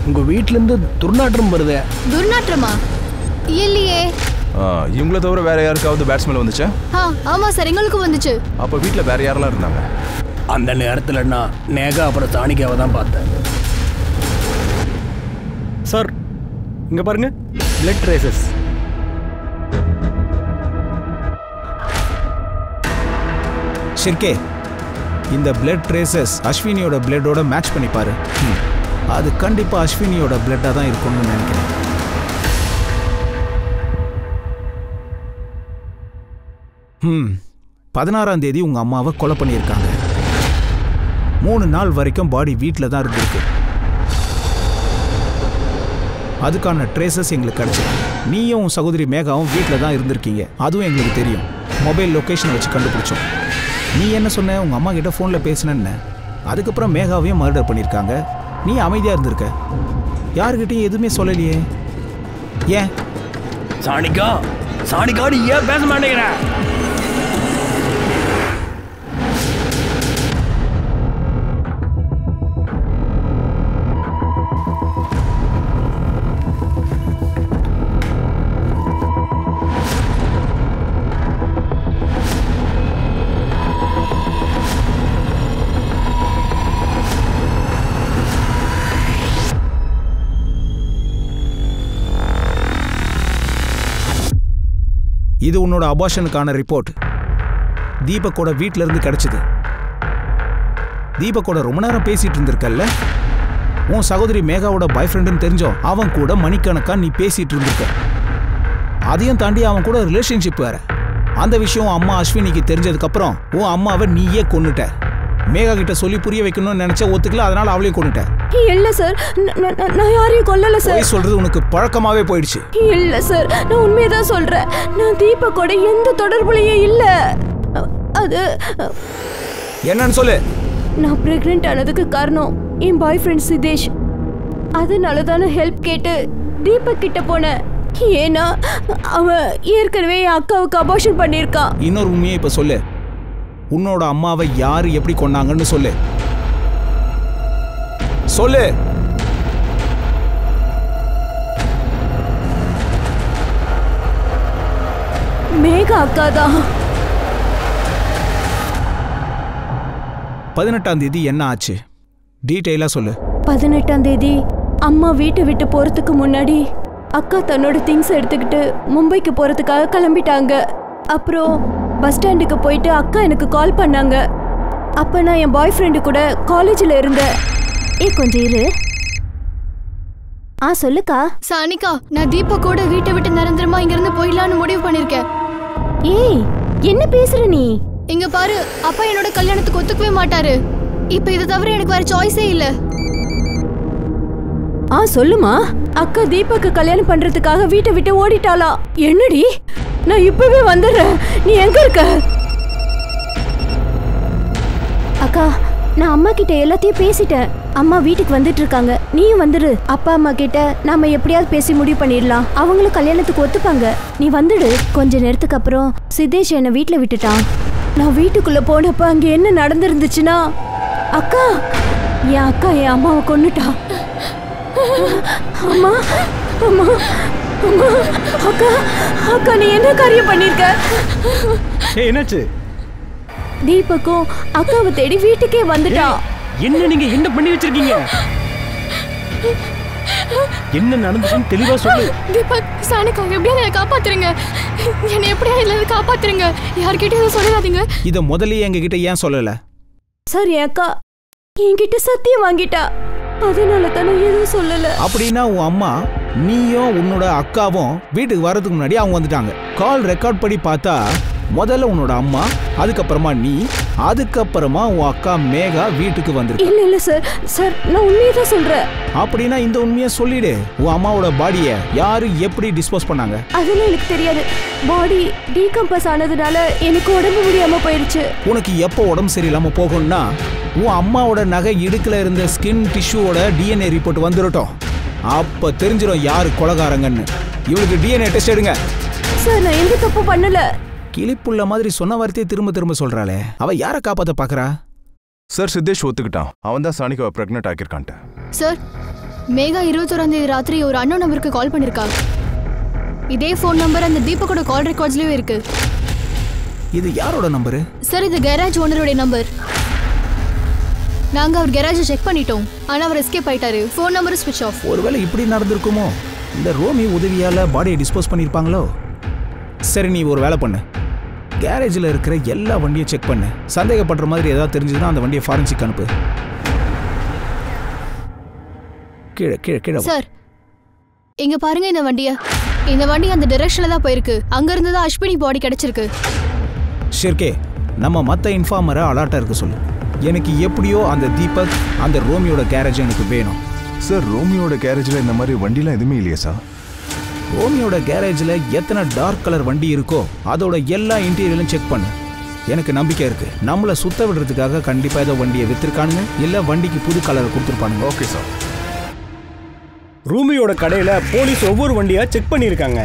உங்கள் வீட்டிலேருந்து துர்நாற்றம் வருது. துர்நாற்றமா? இல்லையே. இவங்கள தவிர வேற யாருக்காவது பேட் ஸ்மெல் வந்துச்சா? ஆமா சார், எங்களுக்கு வந்துச்சு. அப்போ வீட்டில் வேற யாரெல்லாம் இருந்தாங்க? அந்த நேரத்தில் நான் நேகா அப்புறம் சாணிக்காவை தான் பார்த்தேன். சார் இங்கே பாருங்க, பிளட் ட்ரேசஸ். ஷிர்கே, இந்த பிளட் ட்ரேசஸ் அஸ்வினியோட பிளட்டோட மேட்ச் பண்ணி பாரு. அது கண்டிப்பா அஸ்வினியோட பிளட்டாக தான் இருக்கும்னு நினைக்கிறேன். ம் 16ஆம் தேதி உங்க அம்மாவை கொலை பண்ணியிருக்காங்க. 3 நாள் வரைக்கும் பாடி வீட்டில் தான் இருந்திருக்கு. அதுக்கான ட்ரேசஸ் எங்களுக்கு கிடைச்சிருக்கு. நீயும் உன் சகோதரி மேகாவும் வீட்டில் தான் இருந்திருக்கீங்க, அதுவும் எங்களுக்கு தெரியும். மொபைல் லொக்கேஷனை வச்சு கண்டுபிடிச்சோம். நீ என்ன சொன்ன? உங்க அம்மா கிட்ட ஃபோனில் பேசினேன்னு. அதுக்கப்புறம் மேகாவையும் மர்டர் பண்ணியிருக்காங்க. நீ அமைதியாக இருந்திருக்க, யாருக்கிட்டையும் எதுவுமே சொல்லலையே. ஏன்? சாணிக்கா சாணிக்காடு ஏன் பேச மாட்டேங்கிற? இது உன்னோட அபார்ஷனுக்கான ரிப்போர்ட். தீபக்கோட வீட்டில இருந்து கிடைச்சது. தீபக்கோட ரொம்ப நேரம் பேசிட்டு இருந்திருக்கல்ல, உன் சகோதரி மேகாவோட பாய் ஃப்ரெண்டுன்னு தெரிஞ்சோம் அவன் கூட மணிக்கணக்கா நீ பேசிட்டு இருந்திருக்க. அதையும் தாண்டி அவன் கூட ரிலேஷன்ஷிப் வேற. அந்த விஷயம் அம்மா அஸ்வினிக்கு தெரிஞ்சதுக்கப்புறம் உன் அம்மாவை நீயே கொன்னுட்ட. மேகா கிட்ட சொல்லி புரிய வைக்கணும்னு நினைச்ச, ஒத்துக்கல, அதனால அவளையும் கொன்னுட்ட. இல்ல சார், நான் யாரையும் கொல்லல சார். போய் சொல்றது உனக்கு பழக்கமாவே போயிடுச்சு. இல்ல சார், நான் உண்மையதான் சொல்றேன். நான் தீபக்கோட எந்த தொடர்புலயும் இல்ல. அது என்னன்னு சொல்லு. நான் பிரெக்னென்ட் ஆனதுக்கு காரணம் என் பாய் ஃப்ரெண்ட் சிதேஷ். அதனால தானே ஹெல்ப் கேட்டு தீபக் கிட்ட போனேன். ஏன்னா அவன் ஏற்கனவே என் அக்காவுக்கு அபார்ஷன் பண்ணியிருக்கான். இன்னொரு உண்மையை இப்ப சொல்லு. உன்னோட அம்மாவை யாரு எப்படி கொன்னாங்கன்னு சொல்லு. சொல்லு. மேகா அக்கா தான். 18ஆம் தேதி என்ன ஆச்சு? டீட்டெயிலா சொல்லு. 18ஆம் தேதி அம்மா வீட்டை விட்டு போறதுக்கு முன்னாடி அக்கா தன்னோட திங்ஸ் எடுத்துக்கிட்டு மும்பைக்கு போறதுக்காக கிளம்பிட்டாங்க. அப்புறம் பஸ் ஸ்டாண்டுக்கு போயிட்டு அக்கா எனக்கு கால் பண்ணாங்க. அப்ப நான் என் பாய் ஃப்ரெண்டு கூட காலேஜில் இருந்தேன். கொஞ்சம் இரு. சொல்லுக்கா. சானிகா, நான் தீபக்கோட வீட்டை விட்டு நிரந்தரமா இங்கிருந்து போயிடலான்னு முடிவு பண்ணிருக்கேன். ஏய், என்ன பேசுற நீ? இங்க பாரு, அப்பா என்னோட கல்யாணத்துக்கு ஒத்துக்கவே மாட்டாரு. இப்ப இதை தவிர எனக்கு வேற சாய்ஸே இல்ல. சொல்லுமா. அக்கா தீபக்கு கல்யாணம் பண்றதுக்காக வீட்டை விட்டு ஓடிட்டாளா? என்னடி? நான் இப்பவே வந்துடுறேன். நீ எங்க இருக்க? அக்கா, நான் அம்மா கிட்ட எல்லாத்தையும் பேசிட்டேன். அம்மா வீட்டுக்கு வந்துட்டு இருக்காங்க. நீயும் வந்துடு. அப்பா அம்மா கிட்ட நாம எப்படியாவது பேசி முடிவு பண்ணிடலாம். அவங்களும் கல்யாணத்துக்கு ஒத்துப்பாங்க. நீ வந்துடு. கொஞ்ச நேரத்துக்கு அப்புறம் சிதேஷ் என்னை வீட்டுல விட்டுட்டான். நான் வீட்டுக்குள்ள போனப்ப அங்க என்ன நடந்துருந்துச்சுன்னா, அக்கா என் அம்மாவை கொன்னுட்டா. அம்மா அம்மா அம்மா, அக்கா அக்கா நீ என்ன காரியம் பண்ணிருக்க? என்னாச்சு? தீபக்கும் அக்காவை தேடி வீட்டுக்கே வந்துட்டா. என்ன நீங்க என்ன பண்ணி வச்சிருக்கீங்க? என்ன நடந்துச்சுன்னு தெளிவா சொல்லு. தீபக், சானிகா, எப்படியாவது என்னை காப்பாத்துருங்க. என்னை எப்படியா இல்ல காப்பாத்துருங்க. யார்கிட்டயும் சொல்லாதீங்க. இத முதல்லயே எங்க கிட்ட ஏன் சொல்லல? சரி அக்கா, என்கிட்ட சத்தியம் வாங்கிட்டா. அதனால தானே எதுவும் சொல்லல. அப்படின்னா உன் அம்மா நீயும் உன்னோட அக்காவும் வீட்டுக்கு வர்றதுக்கு முன்னாடி அவங்க வந்துட்டாங்க. கால் ரெக்கார்ட் படி பார்த்தா முதல்ல உன்னோட அம்மா, அதுக்கப்புறமா நீ, அதுக்கப்புறமா உன் அக்கா மேகா வீட்டுக்கு வந்திருக்கு. இல்ல இல்ல சார், சார் நான் உண்மையை தான் சொல்றேன். அப்படின்னா இந்த உண்மையை சொல்லிடு. உன் அம்மாவோட பாடியை யாரு எப்படி டிஸ்போஸ் பண்ணாங்க? அதெல்லாம் எனக்கு தெரியாது. பாடி டீகம்பஸ் ஆனதுனால எனக்கு உடம்பு முடியாம போயிருச்சு. உனக்கு எப்போ உடம்பு சரியில்லாம போகும்னா உன் அம்மாவோட நகை இடுக்குல இருந்த ஸ்கின் டிஷ்யூவோட டிஎன்ஏ ரிப்போர்ட் வந்துடட்டும். அப்ப தெரிஞ்சிடும் யாரு கொலைகாரங்கன்னு. இவளுக்கு டிஎன்ஏ டெஸ்ட் எடுங்க. சார் நான் எந்த தப்பு பண்ணல. கிளிப்புள்ள மாதிரி சொன்ன வார்த்தையை திரும்ப திரும்ப சொல்றாளே, அவ யாரை காப்பாத்த பாக்குறா? சார் சித்தேஷ் ஒத்துக்கிட்டான். அவன் தான் சானிகாவை பிரெக்னென்ட் ஆக்கியிருக்கான்ட்டு. சார் மேகா 21ஆம் தேதி ராத்திரி ஒரு அன்னோன் நம்பருக்கு கால் பண்ணிருக்கா. இதே ஃபோன் நம்பர் அந்த தீபக்கோட கால் ரெக்கார்ட்ஸ்லயும் இருக்கு. இது யாரோட நம்பரு? சார் இது கேரேஜ் ஓனரோட நம்பர். நாங்க அவர் கேரேஜை செக் பண்ணிட்டோம். ஆனா அவர் எஸ்கேப் ஆயிட்டாரு. ஃபோன் நம்பரும் ஸ்விட்ச் ஆஃப். ஒருவேளை இப்படி நடந்திருக்குமோ? இந்த ரோமி உதவியால பாடியை டிஸ்போஸ் பண்ணிருப்பாங்களோ? சரி, நீ ஒரு வேலை பண்ணு. கேரேஜில் இருக்கிற எல்லா வண்டியும் செக் பண்ணு. சந்தேகப்படுற மாதிரி ஏதாவது தெரிஞ்சதுன்னா அந்த வண்டியை ஃபாரன்சிக் அனுப்பு. கீழே கீழே கீழே. சார் இங்க பாருங்க இந்த வண்டியை. இந்த வண்டி அந்த டைரக்ஷன்ல தான் போயிருக்கு. அங்க இருந்து தான் அஸ்வினி பாடி கிடைச்சிருக்கு. ஷிர்கே, நம்ம மற்ற இன்ஃபார்மரை அலர்ட்டாக இருக்க சொல்லு. எனக்கு எப்படியோ அந்த தீபக் அந்த ரோமியோட கேரேஜ் எனக்கு வேணும். சார் ரோமியோட கேரேஜில் இந்த மாதிரி வண்டிலாம் எதுவுமே இல்லையா சார்? ரோமியோட கேரேஜில் எத்தனை டார்க் கலர் வண்டி இருக்கோ அதோட எல்லா இன்டீரியரும் செக் பண்ணு. எனக்கு நம்பிக்கை இருக்கு நம்மளை சுத்த விடுறதுக்காக கண்டிப்பாக ஏதோ வண்டியை விற்றுருக்கானுங்க, இல்லை வண்டிக்கு புது கலரை கொடுத்துருப்பானுங்க. Okay sir. ரூமியோட கடையில் போலீஸ் ஒவ்வொரு வண்டியாக செக் பண்ணியிருக்காங்க.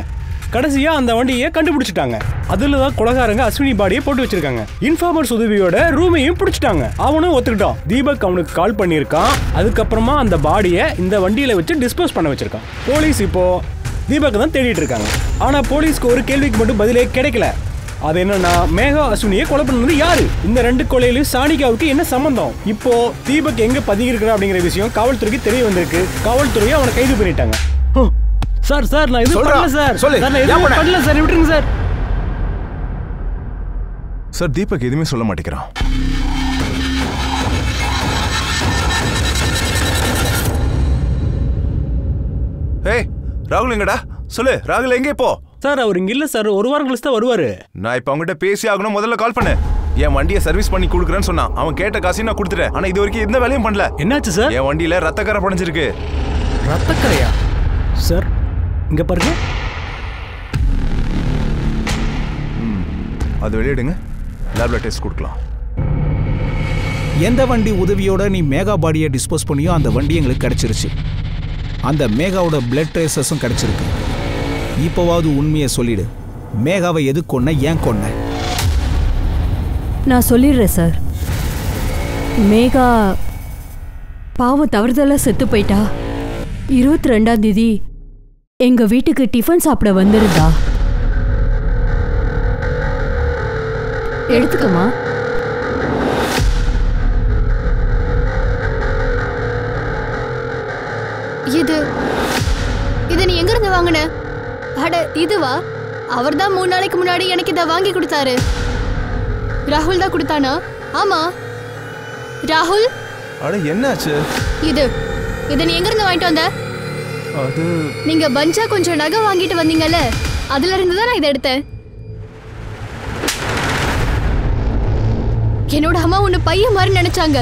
கடைசியாக அந்த வண்டியை கண்டுபிடிச்சிட்டாங்க. அதில் தான் கொலைகாரங்க அஸ்வினி பாடியை போட்டு வச்சிருக்காங்க. இன்ஃபார்மர்ஸ் உதவியோட ரூமையும் பிடிச்சிட்டாங்க. அவனும் ஒத்துக்கிட்டான். தீபக் அவனுக்கு கால் பண்ணியிருக்கான். அதுக்கப்புறமா அந்த பாடியை இந்த வண்டியில் வச்சு டிஸ்போஸ் பண்ண வச்சிருக்கான். போலீஸ் இப்போ தீபக் தான் தேடிட்டு இருக்காங்க. ஆனால் போலீஸ்க்கு ஒரு கேள்விக்கு மட்டும் பதிலே கிடைக்கல. அது என்னன்னா, மேகா அஸ்வினியை கொலை பண்ணது யாரு? இந்த 2 கொலையிலும் சானிகாவுக்கு என்ன சம்பந்தம்? இப்போ தீபக் எங்க பதுங்கி இருக்கிறா அப்படிங்கிற விஷயம் காவல்துறைக்கு தெரிய வந்திருக்கு. காவல்துறையை அவனை கைது பண்ணிட்டாங்க. சார் சார் நான் எதுவும் பண்ணல சார். நான் எதுவும் பண்ணல சார், விட்டுருங்க சார். சார் தீபக் எதுவுமே சொல்ல மாட்டேங்கிறான். ஏய் ராகுல் எங்கடா? சொல்லு ராகுல் எங்கே இப்போ? சார் அவர் இங்க இல்ல சார், ஒரு வாரம் கழிச்சு தான் வருவாரு. நான் இப்ப அவங்ககிட்ட பேசி ஆகணும். முதல்ல கால் பண்ணு. என் வண்டியை சர்வீஸ் பண்ணி கொடுக்குறேன்னு சொன்னான். அவன் கேட்ட காசையும் நான் கொடுத்துட்டேன். ஆனா இது வரைக்கும் எந்த வேலையும் பண்ணல. என்னாச்சு சார்? என் வண்டியில ரத்தக்கரை படைஞ்சிருக்கு. ரத்தக்கரையா? சார் இங்க பாருங்க. அது வெளியிடுங்க, லேப்ல டெஸ்ட் கொடுக்கலாம். எந்த வண்டி உதவியோட நீ மேகா பாடியை டிஸ்போஸ் பண்ணியோ அந்த வண்டி எங்களுக்கு கிடைச்சிருச்சு. அந்த மேகாவோட பிளட் ட்ரேசஸும் கிடைச்சிருக்கு. இப்போவாவது உண்மையை சொல்லிடு. மேகாவை எது கொன்ன, ஏன் கொன்ன? நான் சொல்லிடுறேன் சார். மேகா பாவம் தவறுதலா செத்து போயிட்டா. 22ஆம் தேதி எங்க வீட்டுக்கு டிஃபன் சாப்பிட வந்திருந்தா. எடுத்துக்கமா. இது நீ எங்க இருந்து வாங்கின? அட இதுவா? அவர் தான் 3 நாளைக்கு முன்னாடி எனக்கு இதை வாங்கி கொடுத்தாரு. ராகுல் தான் கொடுத்தானா? ஆமா ராகுல். அட என்னாச்சு? இது நீ எங்க இருந்து வாங்கிட்டு வந்த? அது நீங்க பஞ்சா கொஞ்சம் நகை வாங்கிட்டு வந்தீங்கல்ல, அதுல இருந்து தான் நான் இதை எடுத்தேன். என்னோட அம்மா உன்னை பையன் மாதிரி நினைச்சாங்க.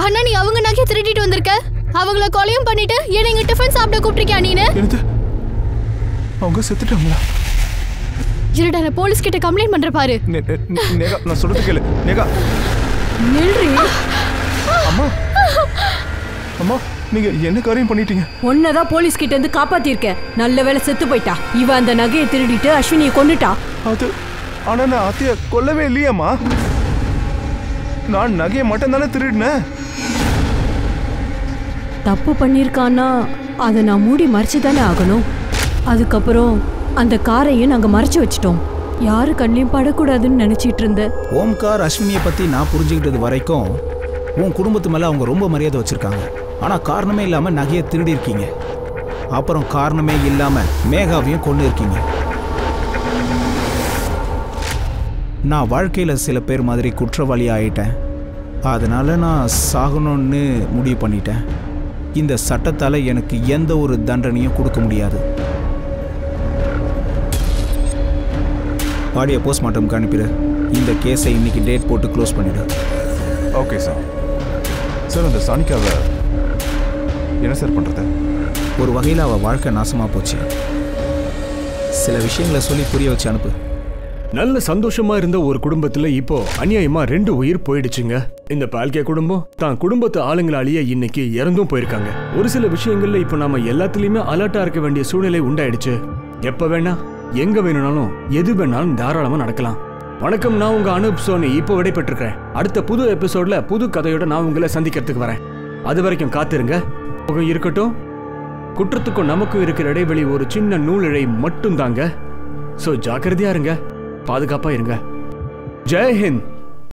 ஆனா நீ அவங்க நகையை திருடிட்டு வந்திருக்க. அவங்கள கொலையும் பண்ணிட்டு என்ன இங்க டிஃபன் சாப்பிட கூப்பிட்டிருக்கியா நீனு? அவங்க செத்துட்டாங்களா? இருடா, நான் போலீஸ் கிட்ட கம்ப்ளைண்ட் பண்ற பாரு. நேகா நான் சொல்றது கேளு. நேகா நில்றி. அம்மா அம்மா நீங்க என்ன காரியம் பண்ணிட்டீங்க? உன்னதான் போலீஸ் கிட்ட இருந்து காப்பாத்திருக்கேன். நல்ல வேளை செத்து போயிட்டா. இவ அந்த நகையை திருடிட்டு அஸ்வினியை கொன்னுட்டா. அது ஆனா நான் அத்தைய கொல்லவே இல்லையம்மா. நான் நகையை மட்டும் தானே திருடினேன். தப்பு பண்ணியிருக்கான்னா அதை நான் மூடி மறைச்சு தானே ஆகணும். அதுக்கப்புறம் அந்த காரையும் நாங்கள் மறைச்சு வச்சிட்டோம். யாரு கண்ணையும் படக்கூடாதுன்னு நினைச்சிட்டு இருந்தேன். ஓம்கார் அஸ்வினியை பற்றி நான் புரிஞ்சுக்கிட்டது வரைக்கும் உன் குடும்பத்து மேலே அவங்க ரொம்ப மரியாதை வச்சுருக்காங்க. ஆனால் காரணமே இல்லாமல் நகையை திருடி இருக்கீங்க. அப்புறம் காரணமே இல்லாமல் மேகாவையும் கொண்டு இருக்கீங்க. நான் வாழ்க்கையில் சில பேர் மாதிரி குற்றவாளி ஆயிட்டேன். அதனால் நான் சாகணும்னு முடிவு பண்ணிட்டேன். இந்த சட்டத்தால் எனக்கு எந்த ஒரு தண்டனையும் கொடுக்க முடியாது. பாடியை போஸ்ட்மார்ட்டம்க்கு அனுப்பிடு. இந்த கேஸை இன்னைக்கு டேட் போட்டு க்ளோஸ் பண்ணிடு. Okay sir. சார் அந்த சானிகாவை என்ன சார் பண்ணுறது? ஒரு வகையில் அவள் வாழ்க்கை நாசமாக போச்சு. சில விஷயங்களை சொல்லி புரிய வச்சு அனுப்பு. நல்ல சந்தோஷமா இருந்த ஒரு குடும்பத்துல இப்போ அநியாயமா 2 உயிர் போயிடுச்சுங்க. இந்த பால்கே குடும்பம் தான் குடும்பத்து ஆளுங்களாலேயே இன்னைக்கு இறந்தும் போயிருக்காங்க. ஒரு சில விஷயங்கள்ல இப்போ நாம எல்லாத்துலயுமே அலர்ட்டா இருக்க வேண்டிய சூழ்நிலை உண்டாயிடுச்சு. எப்ப வேணா எங்க வேணும்னாலும் எது வேணாலும் தாராளமா நடக்கலாம். வணக்கம், நான் உங்க அனுப் சோனி இப்போ விடைபெற்றிருக்கேன். அடுத்த புது எபிசோட்ல புது கதையோட நான் உங்களை சந்திக்கிறதுக்கு வரேன். அது வரைக்கும் காத்திருங்க. இருக்கட்டும், குற்றத்துக்கும் நமக்கும் இருக்கிற இடைவெளி ஒரு சின்ன நூலிழை மட்டும் தாங்க. சோ ஜாக்கிரதையா இருங்க, பாதுகாப்பா இருங்க. ஜெய் ஹிந்த்.